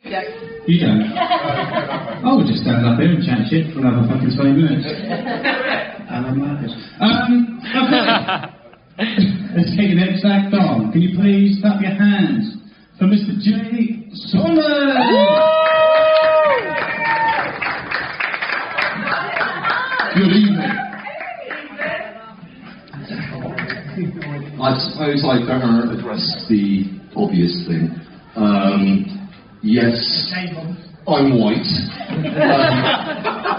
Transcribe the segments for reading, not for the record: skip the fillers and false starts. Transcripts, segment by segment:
You don't? I would just stand up here and chat shit for another fucking 20 minutes. Okay. Let's take the next act on. Can you please clap your hands for Mr. Jay Saunders? Good evening. I suppose I better address the obvious thing. Yes, I'm white,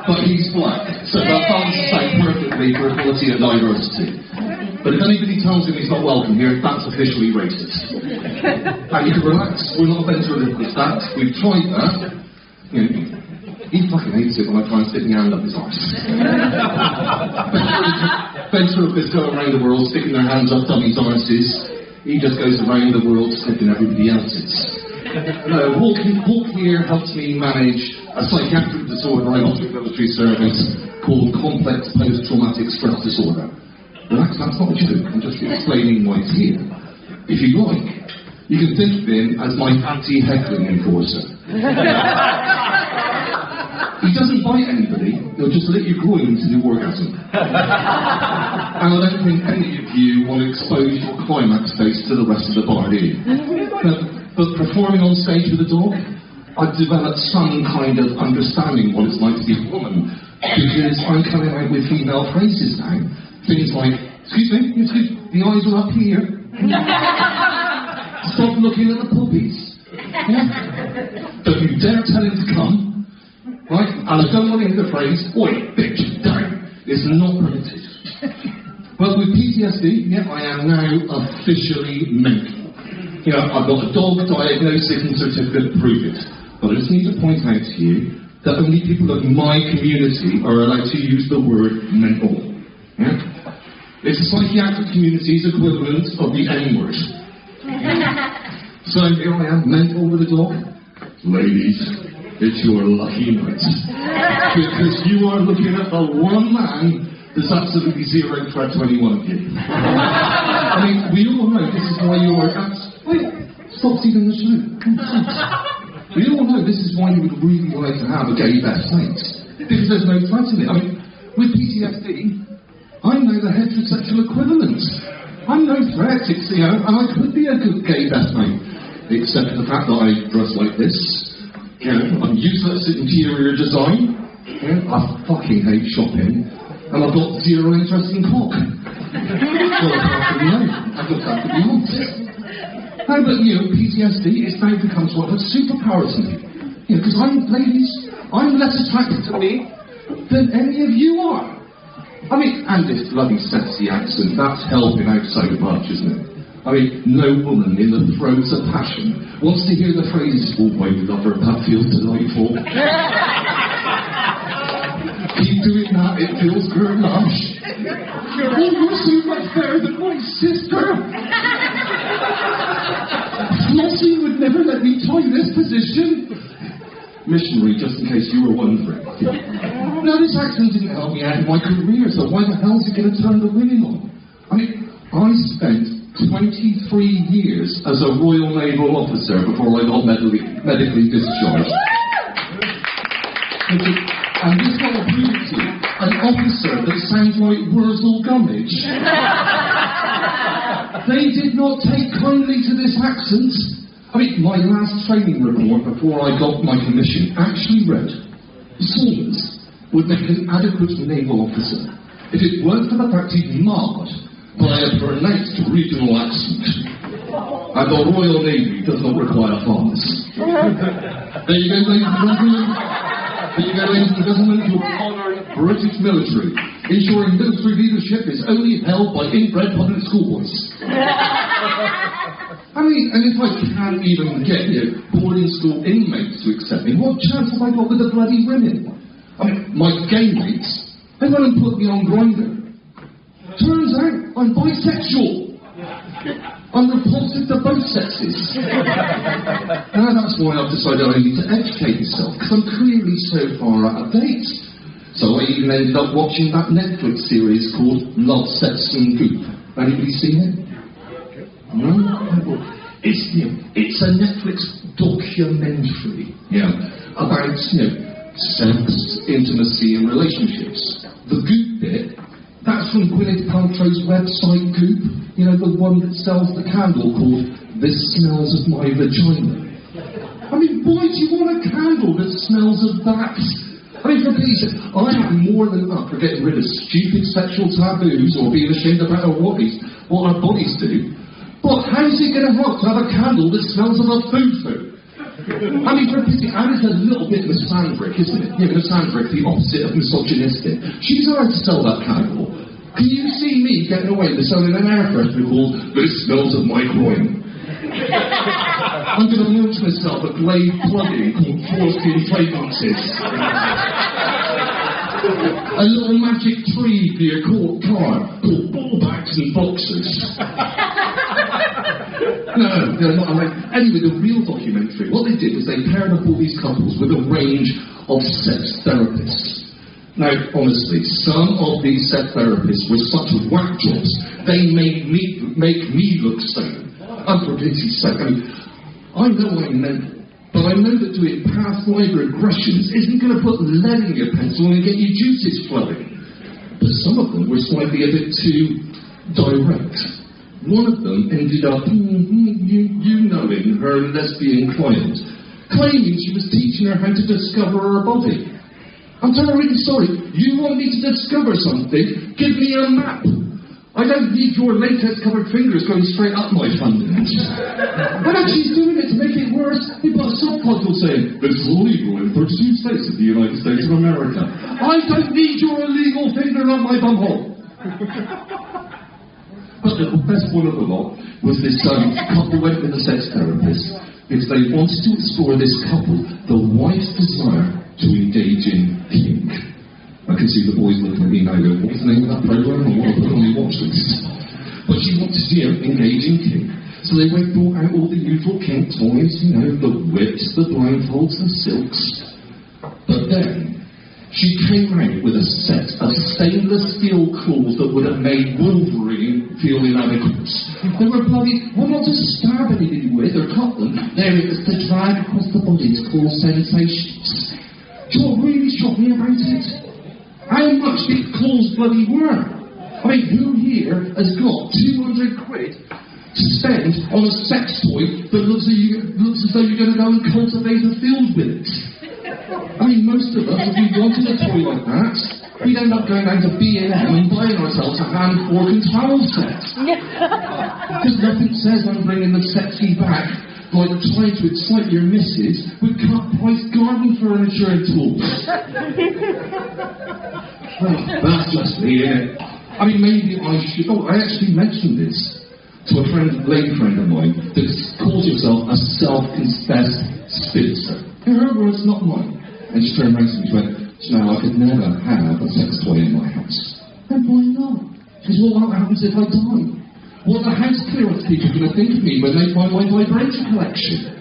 but he's black, so that balances out perfectly for equality and diversity. But if anybody tells him he's not welcome here, that's officially racist. And you can relax, we're not ventriloquist that, we've tried that. You know, he fucking hates it when I try and stick my hand up his arse. Ventriloquists go around the world sticking their hands up dummies' arses. He just goes around the world sticking everybody else's. No, Hawke here helps me manage a psychiatric disorder I got through military service called complex post-traumatic stress disorder. Relax, that's not a joke, I'm just explaining why it's here. If you like, you can think of him as my anti-heckling enforcer. He doesn't bite anybody, he'll just let you groin to do orgasm. And I don't think any of you want to expose your climax face to the rest of the bar, do you? But performing on stage with a dog, I've developed some kind of understanding what it's like to be a woman, because I'm coming out with female phrases now. Things like, excuse me, the eyes are up here. Stop looking at the puppies. Yeah. Don't you dare tell him to come. Right? And I don't want to hear the phrase, oi, bitch, down. It's not permitted. But with PTSD, yeah, I am now officially mental. You know, I've got a dog diagnosis and certificate to prove it. But I just need to point out to you that only people of my community are allowed to use the word mental. Yeah? It's the psychiatric community's equivalent of the N-word. So here I am, mental with a dog. Ladies, it's your lucky night. Because you are looking at the one man there's absolutely zero threat to any one of you. I mean, we all know this is why you are wait, stop stealing the show. We all know this is why you would really like to have a gay best mate. Because there's no threat in it. I mean, with PTSD, I know the heterosexual equivalent. I'm no threat, it's, you know, and I could be a good gay best mate. Except for the fact that I dress like this. You know, I'm useless at interior design. You know, I fucking hate shopping. And I've got zero interest in cock. Well, apart from the name, I've got that to be honest. No, but you know, PTSD is now become sort of a superpower to me. You know, because ladies, I'm less attracted to me than any of you are. I mean, and this bloody sexy accent, that's helping out so much, isn't it? I mean, no woman in the throes of passion wants to hear the phrase, oh, my lover, that feels delightful. Keep doing that, it feels good lush. Oh, you're so much better than my sister. Flossie would never let me try this position. Missionary, just in case you were wondering. No, this accent didn't help me out in my career, so why the hell is it going to turn the women on? I mean, I spent 23 years as a Royal Naval officer before I got medically discharged. And this one will prove to you, an officer that sounds like Wurzel Gummidge. They did not take kindly to this accent. I mean, my last training report before I got my commission actually read, Saunders would make an adequate naval officer if it weren't for the fact he'd marred by a pronounced regional accent. And the Royal Navy does not require farmers. There you go, ladies and gentlemen. There you go, ladies and gentlemen, your modern British military, ensuring military leadership is only held by inbred public school boys. I mean, and if I can't even get, you know, boarding school inmates to accept me, what chance have I got with the bloody women? I mean, my gay mates, they went and put me on Grindr. Turns out I'm bisexual. I'm repulsive to both sexes. And that's why I've decided I need to educate myself, because I'm clearly so far out of date. So I even ended up watching that Netflix series called Love, Sex and Goop. Anybody seen it? No? It's a Netflix documentary about, sex, intimacy, and relationships. The Goop bit, that's from Gwyneth Paltrow's website Goop, the one that sells the candle called This Smells of My Vagina. I mean, why do you want a candle that smells of that? I mean, for Pete's sake, I am more than up for getting rid of stupid sexual taboos or being ashamed about our bodies do. But how's it going to help to have a candle that smells of a food? I mean, for Pete's sake, and it's a little bit misandric, isn't it? Misandric, the opposite of misogynistic. She's allowed to sell that candle. Can you see me getting away with selling an air freshener called This Smells of My Groin? I'm going to launch myself a Glade plug-in called Foreskin Fragrances. A little magic tree for your car called Ballbacks and Boxers. No, not like. Anyway, the real documentary, what they did was they paired up all these couples with a range of sex therapists. Now, honestly, some of these sex therapists were such whack jobs, they make me look sane. And for pity's sake, I know I'm mental, but I know that doing past life regressions isn't going to put lead in your pencil and get your juices flowing. But some of them were slightly a bit too direct. One of them ended up, knowing her lesbian client, claiming she was teaching her how to discover her body. I'm terribly sorry, you want me to discover something? Give me a map. I don't need your latex-covered fingers going straight up my fundament. And she's doing it to make it worse. He put a subtitle saying, "This is illegal in 32 states of the United States of America." I don't need your illegal finger on my bumhole. But the best one of the lot was this couple went with a sex therapist because they wanted to explore this couple, the wife's desire to engage in kink. I can see the boys looking at me now going, what's the name of that program? I want to put on my watch list. But she wanted to engage in kink. So they brought out all the usual kink toys, the whips, the blindfolds, the silks. But then, she came out with a set of stainless steel claws that would have made Wolverine feel inadequate. They were bloody, well, not to stab anybody with or cut them. There it was to drag across the body to cause sensations. Do you know what really shocked me about it? How much these claws bloody were? I mean, who here has got 200 quid to spend on a sex toy that looks as though you're going to go and cultivate a field with it? I mean, most of us, if we wanted a toy like that, we'd end up going down to B&M and buying ourselves a hand, fork and towel set. Because nothing says I'm bringing the sexy back like trying to excite your missus with cut-price garden furniture and tools. Well, that's just me, innit? I mean, maybe I should... Oh, I actually mentioned this to a lady friend of mine that calls herself a self-confessed spinster. Her words, not mine. And she turned around to me and went, I could never have a sex toy in my house. And why not? She said, well, what happens if I die? What are the house clearance people going to think of me when they find my vibrator collection?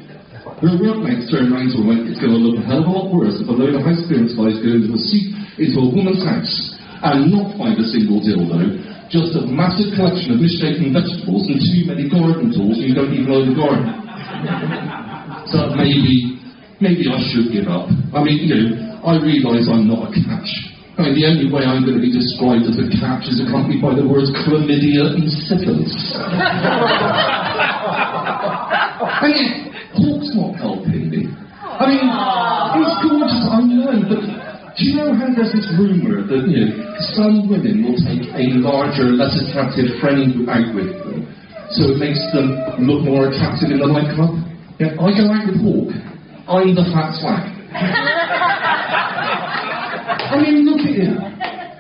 Her workmates turned around to her and went, it's going to look a hell of a lot worse if a load of house clearance guys go into a woman's house and not find a single dildo, just a massive collection of misshapen vegetables and too many garden tools and you don't even know the garden. So maybe I should give up. I mean, I realise I'm not a catch. I mean, the only way I'm going to be described as a catch is accompanied by the words chlamydia and syphilis. And yet, Hawke's not helping me. I mean, he's gorgeous, I know, but do you know how there's this rumour that, some women will take a larger, less attractive friend out with them, so it makes them look more attractive in the nightclub? Yeah, I go out with Hawke. I'm the fat slag. I mean, look at him.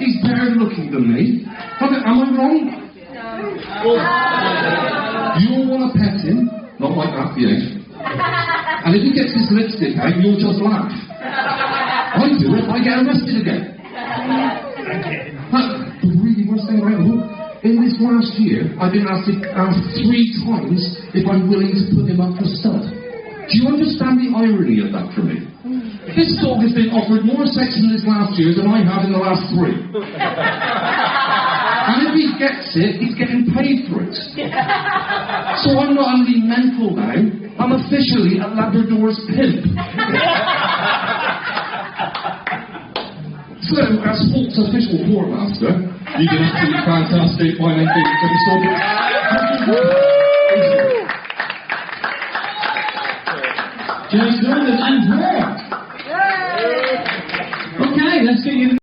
He's better looking than me. Am I wrong? No. You'll want to pet him, not like that, And if he gets his lipstick out, you'll just laugh. I do it, I get arrested again. But the really worst thing about Hawke, in this last year, I've been asked 3 times if I'm willing to put him up for stud. Do you understand the irony of that for me? This dog has been offered more sex in this last year than I have in the last 3. And if he gets it, he's getting paid for it. So I'm not only mental now, I'm officially a Labrador's pimp. So, as Hawke's official quartermaster, you did absolutely fantastic. My name is Jay Saunders. Jay Saunders and Hawke. Okay, let's get you.